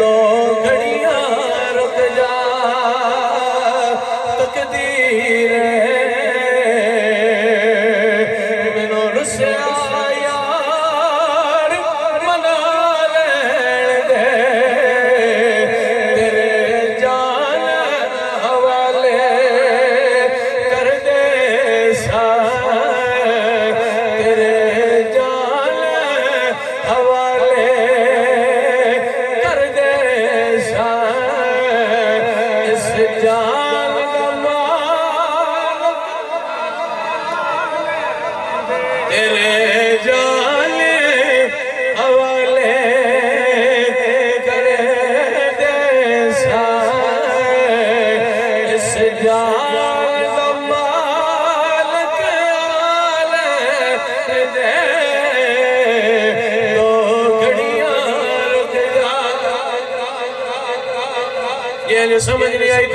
दो घड़ियां रुक जा तकदीर मैनू रुसिया यार मना लैण दे तेरे जान हवाले कर दे सा तेरे जान हवाले कर दे सा इस जान का मालिक तेरे जान हवाले कर दे सा इस जान का मालिक आले दे दो घड़ियां रुक जा। ये समझ नहीं आई तो